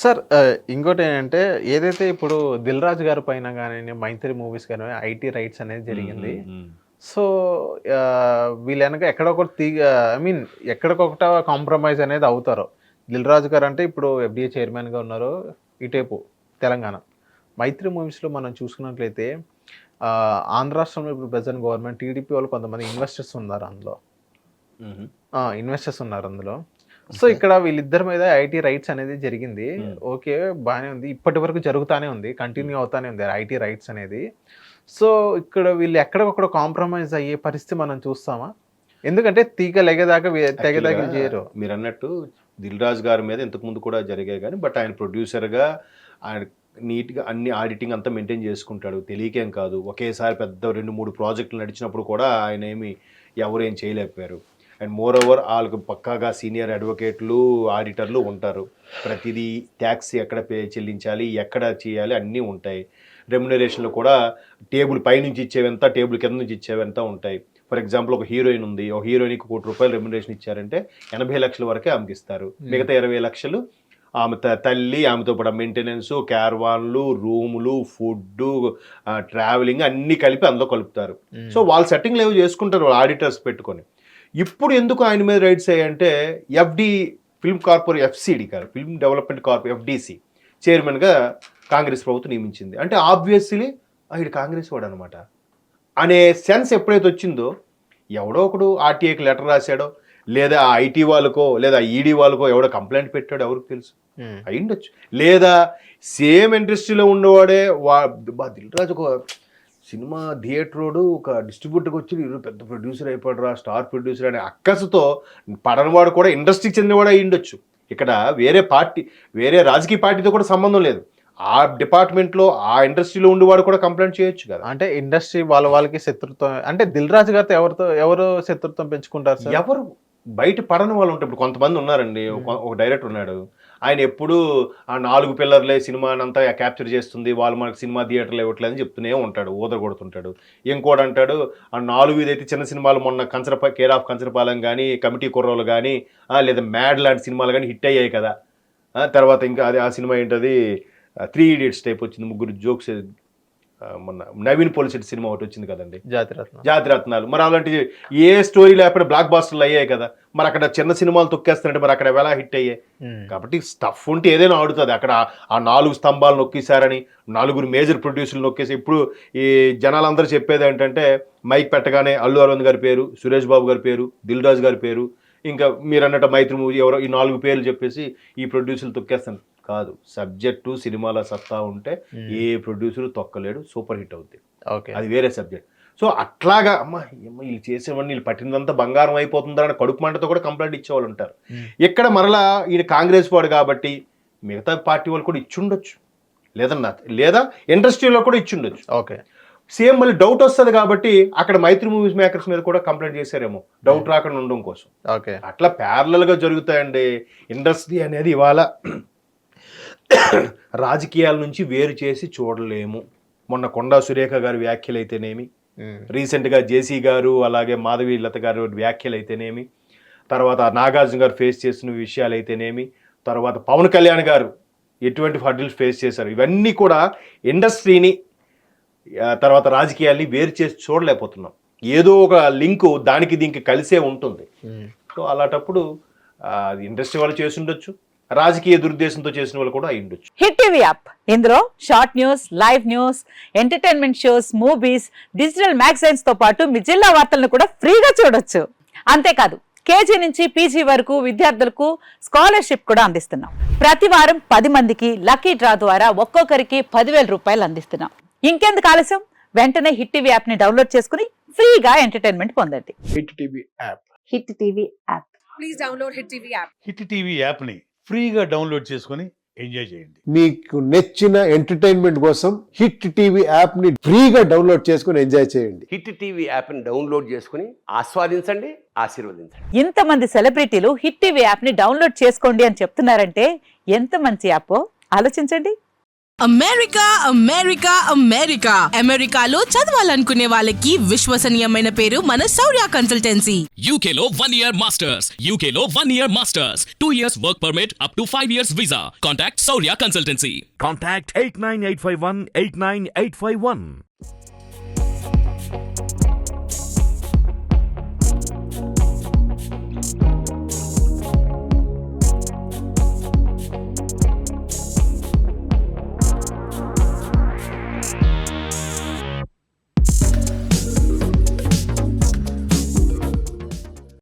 Sir ఇంకోటేంటంటే ఏదైతే ఇప్పుడు 'దిల్ రాజు' గారి పైన గానియండి, 'మైత్రి' మూవీస్ గాని ఐటీ రైట్స్ అనేది జరిగింది. సో, వీళ్ళు ఎనక ఎక్కడో ఒకటి ఐ మీన్ ఎక్కడికొకట కాంప్రమైజ్ అనేది అవుతారు. 'దిల్ రాజు' గారంటే ఇప్పుడు ఎఫ్‌డీఏ చైర్మన్‌గా ఉన్నారు. ఇటేపు తెలంగాణ. 'మైత్రి' మూవీస్‌లో మనం చూసుకున్నట్లయితే ఆంధ్ర రాష్ట్రంలో ఇప్పుడు ప్రెజెంట్ గవర్నమెంట్ టీడీపీ వాళ్ళు కొంతమంది ఇన్వెస్టర్స్ ఉన్నారు అందులో. హుహు. ఇన్వెస్టర్స్ ఉన్నారు అందులో. So, okay. ఇక్కడ వీళ్ళిద్దరి మీద ఐటీ రైట్స్ అనేది జరిగింది. ఓకే. బానే ఉంది. ఇప్పటి వరకు జరుగుతానే ఉంది. కంటిన్యూ అవుతానే ఉంది ఐటీ రైట్స్ అనేది. సో, ఇక్కడ వీళ్ళు ఎక్కడికొక్కడ కాంప్రమైజ్ అయ్యే పరిస్థితి మనం చూస్తామా? ఎందుకంటే తీగ లెగేదాకా తెగేదాకా యాక్చువల్‌గా వీళ్ళు చేయరు. మీరన్నట్టు 'దిల్ రాజు' గారి మీద ఇంతకుముందు కూడా జరిగాయి గానీ, బట్ ఆయన ప్రొడ్యూసర్‌గా ఆయన నీట్‌గా అన్ని ఆడిటింగ్ అంతా మెయింటైన్ చేసుకుంటాడు. తెలియకేం కాదు. ఒకేసారి పెద్ద 2, 3 ప్రాజెక్టులు నడిచినప్పుడు కూడా ఆయనేమి ఎవరేం చేయలేకపోయారు. అండ్ మోర్ ఓవర్ ఆళ్ళకు పక్కాగా సీనియర్ అడ్వకేట్లు, ఆడిటర్లు ఉంటారు. ప్రతిదీ ట్యాక్స్ ఎక్కడ చెల్లించాలి, ఎక్కడ చేయాలి అన్నీ ఉంటాయి. రెమ్యునరేషన్‌లో కూడా టేబుల్ పైనుంచి ఇచ్చేవెంత, టేబుల్ కింద నుంచి ఇచ్చేవెంత ఉంటాయి. ఫర్ ఎగ్జాంపుల్ ఒక హీరోయిన్ ఉంది. ఒక హీరోయిన్‌కి ₹1,00,00,000 రెమ్యునరేషన్ ఇచ్చారంటే 80,00,000 వరకే ఆమెకిస్తారు. మిగతా 20,00,000 ఆమె తల్లి, ఆమెతో పాటు మెయింటెనెన్సు, క్యారవాన్లు, రూములు, ఫుడ్డు, ట్రావెలింగ్ అన్నీ కలిపి అందులో కలుపుతారు. సో, వాళ్ళు సెట్టింగ్‌లు ఏవో చేసుకుంటారు వాళ్ళు ఆడిటర్స్ పెట్టుకొని. ఇప్పుడు ఎందుకు ఆయన మీద రైట్స్ అయ్యాయంటే ఎఫ్‌సీడీ కాదు, ఫిల్మ్ డెవలప్‌మెంట్ ఎఫ్‌డీసీ చైర్మన్‌గా కాంగ్రెస్ ప్రభుత్వం నియమించింది. అంటే ఆబ్వియస్లీ ఈడు కాంగ్రెస్ వాడనమాట అనే సెన్స్ ఎప్పుడైతే వచ్చిందో, ఎవడో ఒకడు ఆర్‌టీఐకి లెటర్ రాశాడో, లేదా ఐటీ వాళ్ళకో, లేదా ఈడీ వాళ్ళకో ఎవడో కంప్లైంట్ పెట్టాడో ఎవరికి తెలుసు. అయ్యుండొచ్చు. లేదా సేమ్ ఇండస్ట్రీలో ఉన్నవాడే దిల్ రాజు ఒక సినిమా థియేటరోడు ఒక డిస్ట్రిబ్యూటర్కి వచ్చి ఈరోజు పెద్ద ప్రొడ్యూసర్ అయిపోయాడురా, స్టార్ ప్రొడ్యూసర్ అనే అక్కసుతో పడనవాడు కూడా ఇండస్ట్రీకి చెందినవాడు అయి ఉండొచ్చు. ఇక్కడ వేరే రాజకీయ పార్టీతో కూడా సంబంధం లేదు. ఆ డిపార్ట్మెంట్లో ఆ ఇండస్ట్రీలో ఉండేవాడు కూడా కంప్లైంట్ చేయొచ్చు కదా. అంటే ఇండస్ట్రీ వాళ్ళకి శత్రుత్వం అంటే 'దిల్ రాజు' గారితో ఎవరు శత్రుత్వం పెంచుకుంటారు సార్? ఎవరు బయట పడని వాళ్ళు ఉంటారు. ఇప్పుడు కొంతమంది ఉన్నారండి. ఒక డైరెక్టర్ ఉన్నాడు. ఆయన ఎప్పుడూ ఆ 4 పిల్లర్లే సినిమానంతా క్యాప్చర్ చేస్తుంది. వాళ్ళు మనకు సినిమా థియేటర్లు ఇవ్వట్లేదని చెప్తూనే ఉంటాడు. ఊదరగొడుతుంటాడు. ఇంకోటి అంటాడు ఆ 4 ఇదైతే చిన్న సినిమాలు మొన్న కేర్ ఆఫ్ కంచరపాలెం కానీ, కమిటీ కుర్రోలు కానీ, లేదా మ్యాడ్ లాంటి సినిమాలు కానీ హిట్ అయ్యాయి కదా. తర్వాత ఇంకా అది ఆ సినిమా ఏంటది 3 ఇడియట్స్ టైప్ వచ్చింది. ముగ్గురు జోక్స్ మొన్న నవీన్ పోలిసెట్టి సినిమా ఒకటి వచ్చింది కదండి, జాతిరత్నాలు. మరి అలాంటి ఏ స్టోరీ లేకపోయినా బ్లాక్ బాస్టర్లు అయ్యాయి కదా. మరి అక్కడ చిన్న సినిమాలు తొక్కేస్తారంటే మరి అక్కడ ఎలా హిట్ అయ్యాయి? కాబట్టి స్టఫ్ ఉంటే ఏదైనా ఆడుతుంది. అక్కడ ఆ 4 స్తంభాలు నొక్కేశారని 4 మేజర్ ప్రొడ్యూసర్లు నొక్కేసి ఇప్పుడు ఈ జనాలందరూ చెప్పేది ఏంటంటే మైక్ పెట్టగానే అల్లు అరవింద్ గారి పేరు, సురేష్ బాబు గారి పేరు, దిల్ రాజు గారి పేరు, ఇంకా మీరు అన్నట్టు మైత్రి మూవీ ఎవరో ఈ 4 పేర్లు చెప్పేసి ఈ ప్రొడ్యూసర్లు తొక్కేస్తాను కాదు. సబ్జెక్టు సినిమాల సత్తా ఉంటే ఏ ప్రొడ్యూసర్ తొక్కలేడు, సూపర్ హిట్ అవుద్ది. ఓకే, అది వేరే సబ్జెక్ట్. సో అట్లాగా వీళ్ళు చేసేవాడిని వీళ్ళు పట్టినంతా బంగారం అయిపోతుందని కడుపు మంటతో కూడా కంప్లైంట్ ఇచ్చేవాళ్ళు ఉంటారు. ఇక్కడ మరలా ఈయన కాంగ్రెస్ వాడు కాబట్టి మిగతా పార్టీ వాళ్ళు కూడా ఇచ్చుండొచ్చు, లేదా ఇండస్ట్రీలో కూడా ఇచ్చుండొచ్చు. ఓకే, సేమ్ మళ్ళీ డౌట్ వస్తుంది కాబట్టి అక్కడ మైత్రి మూవీస్ మేకర్స్ మీద కూడా కంప్లైంట్ చేశారేమో డౌట్ రాకుండా ఉండడం కోసం. ఓకే, అట్లా ప్యారలల్గా జరుగుతాయండి. ఇండస్ట్రీ అనేది ఇవాళ రాజకీయాల నుంచి వేరు చేసి చూడలేము. మొన్న కొండా సురేఖ గారి వ్యాఖ్యలు అయితేనేమి, రీసెంట్గా జేసీ గారు అలాగే మాధవి లత గారు వ్యాఖ్యలు అయితేనేమి, తర్వాత నాగార్జున గారు ఫేస్ చేసిన విషయాలు అయితేనేమి, తర్వాత పవన్ కళ్యాణ్ గారు ఎటువంటి హర్డిల్స్ ఫేస్ చేశారు, ఇవన్నీ కూడా ఇండస్ట్రీని తర్వాత రాజకీయాల్ని వేరు చేసి చూడలేకపోతున్నాం. ఏదో ఒక లింకు దానికి దీనికి కలిసే ఉంటుంది. సో అలాంటప్పుడు ఇండస్ట్రీ వాళ్ళు చేసి ఉండొచ్చు, రాజకీయ దురుద్దేశంతో చేసిన వాళ్ళు కూడా అయి ఉండొచ్చు. హిట్ టీవీ యాప్ ఇందులో short news, live news, entertainment shows, movies, digital magazines తో పాటు మీ జిల్లా వార్తలను కూడా ఫ్రీగా చూడొచ్చు. అంతేకాదు కేజీ నుంచి పీజీ వరకు విద్యార్థులకు స్కాలర్షిప్ కూడా అందిస్తున్నాం. ప్రతి వారం 10 మందికి లక్కీ డ్రా ద్వారా ఒక్కొక్కరికి 10,000 రూపాయలు అందిస్తున్నాం. ఇంకెందుకు ఆలస్యం, వెంటనే హిట్ టీవీ యాప్ ని డౌన్లోడ్ చేసుకుని ఫ్రీగా ఎంటర్టైన్మెంట్ పొందండి. Hit TV app. Hit TV app. Please download hit TV app. Hit TV యాప్ని ఫ్రీగా డౌన్లోడ్ చేసుకొని ఎంజాయ్ చేయండి. మీకు నచ్చిన ఎంటర్టైన్మెంట్ కోసం హిట్ టీవీ యాప్ ని ఫ్రీగా డౌన్లోడ్ చేసుకొని ఎంజాయ్ చేయండి. హిట్ టీవీ యాప్ని డౌన్లోడ్ చేసుకుని ఆస్వాదించండి, ఆశీర్వదించండి. ఇంతమంది సెలబ్రిటీలు హిట్ టీవీ యాప్ ని డౌన్లోడ్ చేసుకోండి అని చెప్తున్నారంటే ఎంత మంచి యాప్ ఆలోచించండి. అమెరికా అమెరికా అమెరికా అమెరికాలో చదవాలనుకునే వాళ్ళకి విశ్వసనీయమైన పేరు మన శౌర్య consultancy. UK Law 1 Year Masters. UK Law 1 Year Masters. 2 years work permit up to 5 years visa. Contact Saurya Consultancy. Contact 89851 89851.